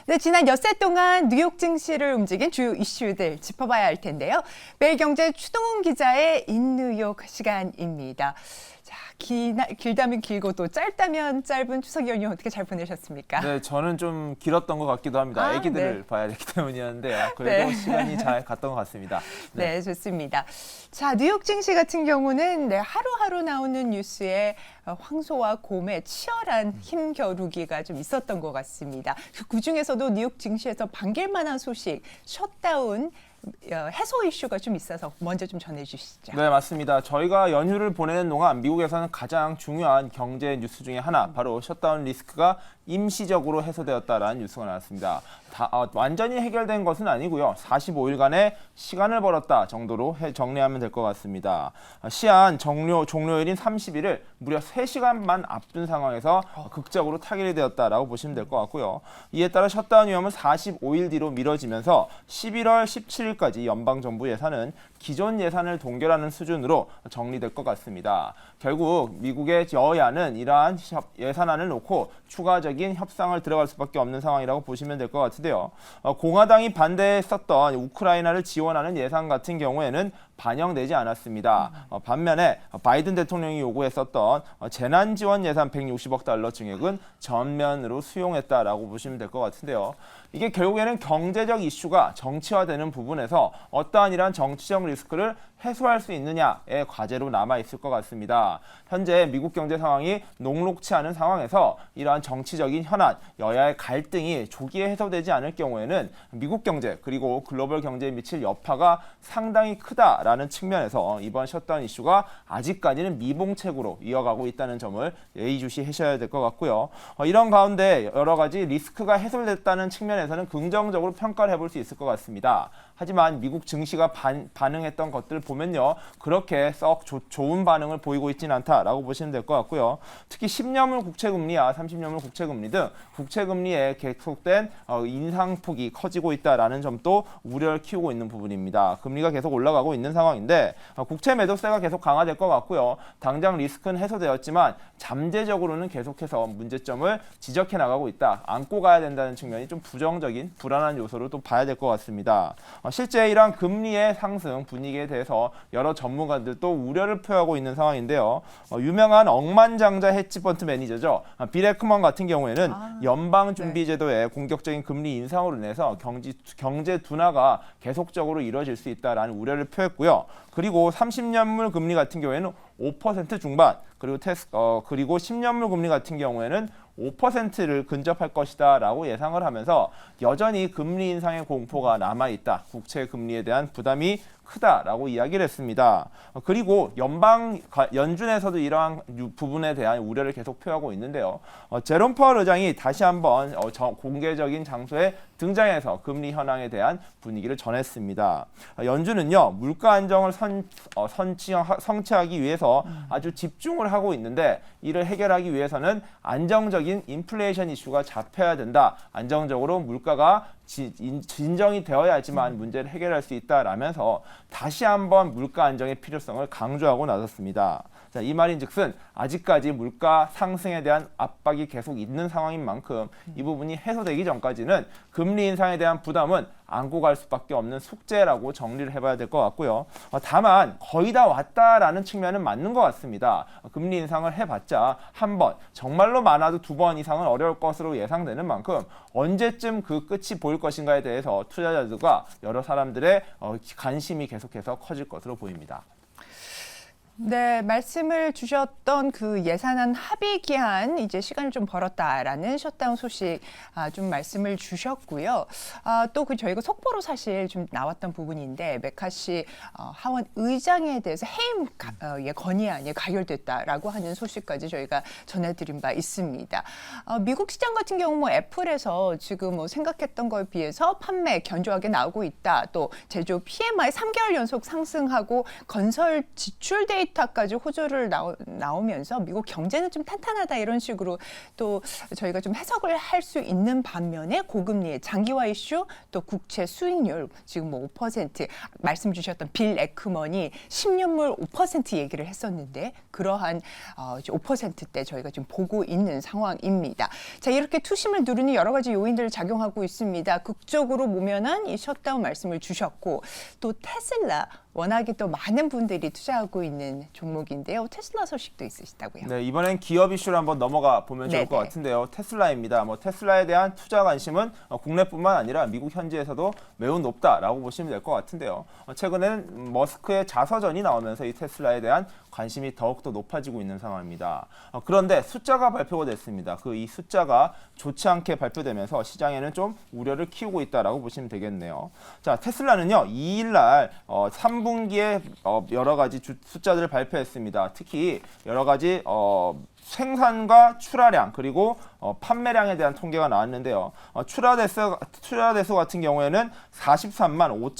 네, 지난 엿새 동안 뉴욕 증시를 움직인 주요 이슈들 짚어봐야 할 텐데요. 매일경제 추동훈 기자의 인뉴욕 시간입니다. 자, 길다면 길고 또 짧다면 짧은 추석 연휴 어떻게 잘 보내셨습니까? 네, 저는 좀 길었던 것 같기도 합니다. 아기들을 네. 봐야 되기 때문이었는데요. 그래도 네. 시간이 잘 갔던 것 같습니다. 네, 좋습니다. 자, 뉴욕 증시 같은 경우는 하루하루 나오는 뉴스에 황소와 곰의 치열한 힘겨루기가 좀 있었던 것 같습니다. 그중에서도 뉴욕 증시에서 반길만한 소식, 셧다운 해소 이슈가 좀 있어서 먼저 좀 전해주시죠. 네, 맞습니다. 저희가 연휴를 보내는 동안 미국에서는 가장 중요한 경제 뉴스 중에 하나, 바로 셧다운 리스크가 임시적으로 해소되었다라는 뉴스가 나왔습니다. 완전히 해결된 것은 아니고요. 45일간의 시간을 벌었다 정도로 정리하면 될 것 같습니다. 시한 종료일인 30일을 무려 3시간만 앞둔 상황에서 극적으로 타결이 되었다라고 보시면 될 것 같고요. 이에 따라 셧다운 위험은 45일 뒤로 미뤄지면서 11월 17일까지 연방정부 예산은 기존 예산을 동결하는 수준으로 정리될 것 같습니다. 결국 미국의 여야는 이러한 예산안을 놓고 추가적인 협상을 들어갈 수밖에 없는 상황이라고 보시면 될 것 같은데요. 공화당이 반대했었던 우크라이나를 지원하는 예산 같은 경우에는 반영되지 않았습니다. 반면에 바이든 대통령이 요구했었던 재난지원 예산 160억 달러 증액은 전면으로 수용했다라고 보시면 될 것 같은데요. 이게 결국에는 경제적 이슈가 정치화되는 부분에서 어떠한 이러한 정치적 리스크를 해소할 수 있느냐의 과제로 남아있을 것 같습니다. 현재 미국 경제 상황이 녹록치 않은 상황에서 이러한 정치적인 현안, 여야의 갈등이 조기에 해소되지 않을 경우에는 미국 경제 그리고 글로벌 경제에 미칠 여파가 상당히 크다라는 측면에서 이번 셧다운 이슈가 아직까지는 미봉책으로 이어가고 있다는 점을 예의주시하셔야 될 것 같고요. 이런 가운데 여러 가지 리스크가 해소됐다는 측면에서는 긍정적으로 평가를 해볼 수 있을 것 같습니다. 하지만 미국 증시가 반응했던 것들을 보면요, 그렇게 썩 좋은 반응을 보이고 있지는 않다라고 보시면 될 것 같고요. 특히 10년물 국채금리와 30년물 국채금리 등 국채금리에 계속된 인상폭이 커지고 있다라는 점도 우려를 키우고 있는 부분입니다. 금리가 계속 올라가고 있는 상황인데 국채 매도세가 계속 강화될 것 같고요. 당장 리스크는 해소되었지만 잠재적으로는 계속해서 문제점을 지적해 나가고 있다. 안고 가야 된다는 측면이 좀 부정적인 불안한 요소로 또 봐야 될 것 같습니다. 실제 이러한 금리의 상승 분위기에 대해서 여러 전문가들도 우려를 표하고 있는 상황인데요. 유명한 억만장자 헤지펀드 매니저죠. 빌 에크먼 같은 경우에는 연방준비제도의 공격적인 금리 인상으로 인해서 경제 둔화가 계속적으로 이루어질 수 있다라는 우려를 표했고요. 그리고 30년물 금리 같은 경우에는 5% 중반, 그리고 10년물 금리 같은 경우에는 5%를 근접할 것이다라고 예상을 하면서 여전히 금리 인상의 공포가 남아있다. 국채 금리에 대한 부담이 크다라고 이야기를 했습니다. 그리고 연준에서도 이러한 부분에 대한 우려를 계속 표하고 있는데요. 제롬 파월 의장이 다시 한번 공개적인 장소에 등장해서 금리 현황에 대한 분위기를 전했습니다. 연준은요, 물가 안정을 성취하기 위해서 아주 집중을 하고 있는데 이를 해결하기 위해서는 안정적인 인플레이션 이슈가 잡혀야 된다. 안정적으로 물가가 진정이 되어야지만 문제를 해결할 수 있다라면서 다시 한번 물가 안정의 필요성을 강조하고 나섰습니다. 자, 이 말인즉슨 아직까지 물가 상승에 대한 압박이 계속 있는 상황인 만큼 이 부분이 해소되기 전까지는 금리 인상에 대한 부담은 안고 갈 수밖에 없는 숙제라고 정리를 해봐야 될 것 같고요. 다만 거의 다 왔다라는 측면은 맞는 것 같습니다. 금리 인상을 해봤자 한 번, 정말로 많아도 2번 이상은 어려울 것으로 예상되는 만큼 언제쯤 그 끝이 보일 것인가에 대해서 투자자들과 여러 사람들의 관심이 계속해서 커질 것으로 보입니다. 네, 말씀을 주셨던 그 예산안 합의 기한 이제 시간을 좀 벌었다라는 셧다운 소식 좀 말씀을 주셨고요. 또 저희가 속보로 사실 좀 나왔던 부분인데 메카시 하원 의장에 대해서 해임 건의안이 가결됐다라고 하는 소식까지 저희가 전해드린 바 있습니다. 미국 시장 같은 경우 뭐 애플에서 지금 뭐 생각했던 거에 비해서 판매 견조하게 나오고 있다. 또 제조 PMI 3개월 연속 상승하고 건설 지출 데이터 데이터까지 호조를 나오면서 미국 경제는 좀 탄탄하다 이런 식으로 또 저희가 좀 해석을 할 수 있는 반면에 고금리, 장기화 이슈, 또 국채 수익률 지금 뭐 5% 말씀 주셨던 빌 에크먼이 10년물 5% 얘기를 했었는데 그러한 5%대 저희가 지금 보고 있는 상황입니다. 자, 이렇게 투심을 누르니 여러 가지 요인들을 작용하고 있습니다. 극적으로 모면한 이 셧다운 말씀을 주셨고 또 테슬라 워낙에 또 많은 분들이 투자하고 있는 종목인데요. 테슬라 소식도 있으시다고요. 네, 이번엔 기업 이슈를 한번 넘어가 보면 좋을 것 같은데요. 테슬라입니다. 테슬라에 대한 투자 관심은 국내뿐만 아니라 미국 현지에서도 매우 높다라고 보시면 될 것 같은데요. 최근에는 머스크의 자서전이 나오면서 이 테슬라에 대한 관심이 더욱더 높아지고 있는 상황입니다. 그런데 숫자가 발표가 됐습니다. 이 숫자가 좋지 않게 발표되면서 시장에는 좀 우려를 키우고 있다라고 보시면 되겠네요. 자, 테슬라는요, 2일 날 3분기에 여러 가지 숫자들을 발표했습니다. 특히 여러 가지 생산과 출하량 그리고 판매량에 대한 통계가 나왔는데요. 출하대수 같은 경우에는 43만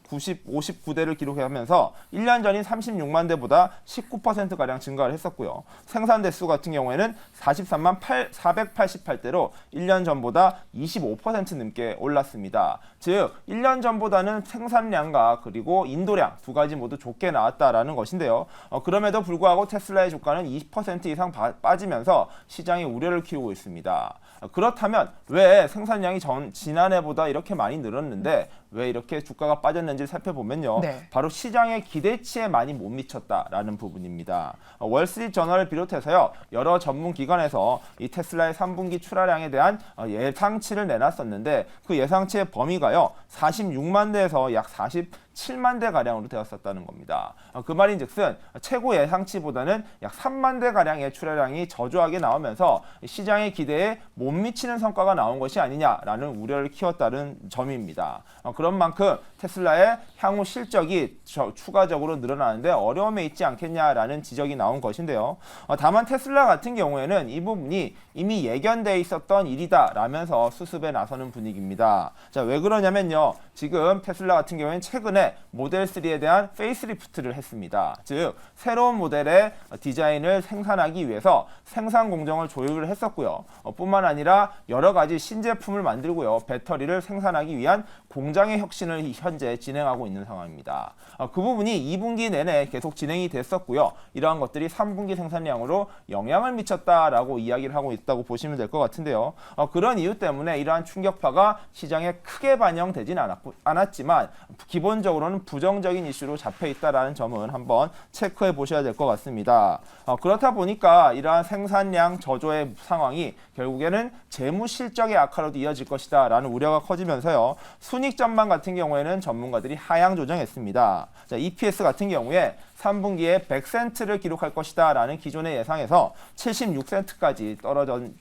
5,059대를 기록하면서 1년 전인 36만 대보다 19%가량 증가를 했었고요. 생산 대수 같은 경우에는 43만 488대로 1년 전보다 25% 넘게 올랐습니다. 즉 1년 전보다는 생산량과 그리고 인도량 두 가지 모두 좋게 나왔다라는 것인데요. 그럼에도 불구하고 테슬라의 주가는 20% 이상 빠지면서 시장이 우려를 키우고 있습니다. 그렇다면 왜 생산량이 지난해보다 이렇게 많이 늘었는데 왜 이렇게 주가가 빠졌는지 살펴보면요. 네. 바로 시장의 기대치에 많이 못 미쳤다라는 부분입니다. 월스트리트 저널을 비롯해서요. 여러 전문 기관에서 이 테슬라의 3분기 출하량에 대한 예상치를 내놨었는데 그 예상치의 범위가요. 46만 대에서 약 47만 대 가량으로 되었었다는 겁니다. 그 말인즉슨 최고 예상치보다는 약 3만 대 가량의 출하량이 저조하게 나오면서 시장의 기대에 못 미치는 성과가 나온 것이 아니냐라는 우려를 키웠다는 점입니다. 그런 만큼 테슬라의 향후 실적이 추가적으로 늘어나는데 어려움에 있지 않겠냐라는 지적이 나온 것인데요. 다만 테슬라 같은 경우에는 이 부분이 이미 예견돼 있었던 일이다라면서 수습에 나서는 분위기입니다. 자, 왜 그러냐면요. 지금 테슬라 같은 경우에는 최근에 모델 3에 대한 페이스리프트를 했습니다. 즉 새로운 모델의 디자인을 생산하기 위해서 생산 공정을 조율을 했었고요. 뿐만 아니라 여러 가지 신제품을 만들고요. 배터리를 생산하기 위한 공장의 혁신을 현재 진행하고 있는 상황입니다. 그 부분이 2분기 내내 계속 진행이 됐었고요. 이러한 것들이 3분기 생산량으로 영향을 미쳤다라고 이야기를 하고 있다고 보시면 될 것 같은데요. 그런 이유 때문에 이러한 충격파가 시장에 크게 반영되진 않았지만 기본적으로는 부정적인 이슈로 잡혀 있다라는 점은 한번 체크해 보셔야 될 것 같습니다. 그렇다 보니까 이러한 생산량 저조의 상황이 결국에는 재무 실적의 악화로도 이어질 것이다라는 우려가 커지면서요. 순익 전망 같은 경우에는 전문가들이 하향 조정했습니다. 자, EPS 같은 경우에 3분기에 100센트를 기록할 것이다 라는 기존의 예상에서 76센트까지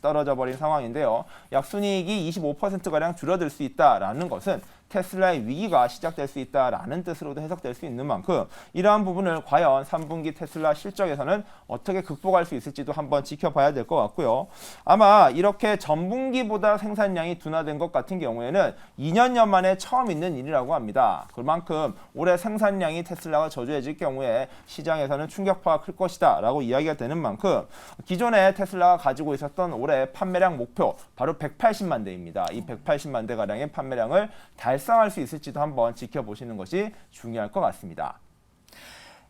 떨어져 버린 상황인데요. 약 순이익이 25%가량 줄어들 수 있다라는 것은 테슬라의 위기가 시작될 수 있다라는 뜻으로도 해석될 수 있는 만큼 이러한 부분을 과연 3분기 테슬라 실적에서는 어떻게 극복할 수 있을지도 한번 지켜봐야 될 것 같고요. 아마 이렇게 전분기보다 생산량이 둔화된 것 같은 경우에는 2년여 만에 처음 있는 일이라고 합니다. 그만큼 올해 생산량이 테슬라가 저조해질 경우에 시장에서는 충격파가 클 것이다 라고 이야기가 되는 만큼 기존에 테슬라가 가지고 있었던 올해 판매량 목표 바로 180만 대입니다. 이 180만 대가량의 판매량을 달성할 수 있을지도 한번 지켜보시는 것이 중요할 것 같습니다.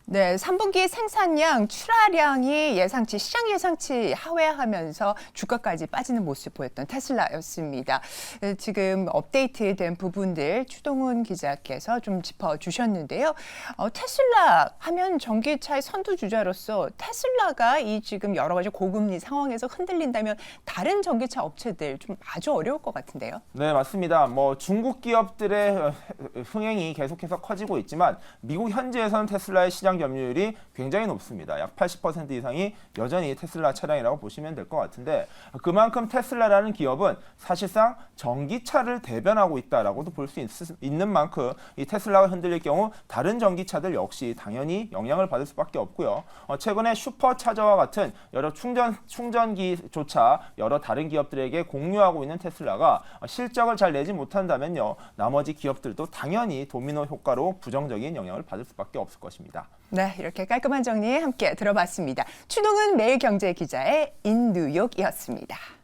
네, 3분기 생산량, 출하량이 예상치, 시장 예상치 하회하면서 주가까지 빠지는 모습 보였던 테슬라였습니다. 지금 업데이트된 부분들 추동훈 기자께서 좀 짚어주셨는데요. 테슬라 하면 전기차의 선두주자로서 테슬라가 이 지금 여러 가지 고금리 상황에서 흔들린다면 다른 전기차 업체들 좀 아주 어려울 것 같은데요. 네, 맞습니다. 중국 기업들의 흥행이 계속해서 커지고 있지만 미국 현지에서는 테슬라의 시장 점유율이 굉장히 높습니다. 약 80% 이상이 여전히 테슬라 차량이라고 보시면 될 것 같은데 그만큼 테슬라라는 기업은 사실상 전기차를 대변하고 있다라고도 볼 수 있는 만큼 이 테슬라가 흔들릴 경우 다른 전기차들 역시 당연히 영향을 받을 수밖에 없고요. 최근에 슈퍼차저와 같은 여러 충전기조차 여러 다른 기업들에게 공유하고 있는 테슬라가 실적을 잘 내지 못한다면요. 나머지 기업들도 당연히 도미노 효과로 부정적인 영향을 받을 수밖에 없을 것입니다. 네, 이렇게 깔끔한 정리 함께 들어봤습니다. 추동은 매일경제 기자의 인뉴욕이었습니다.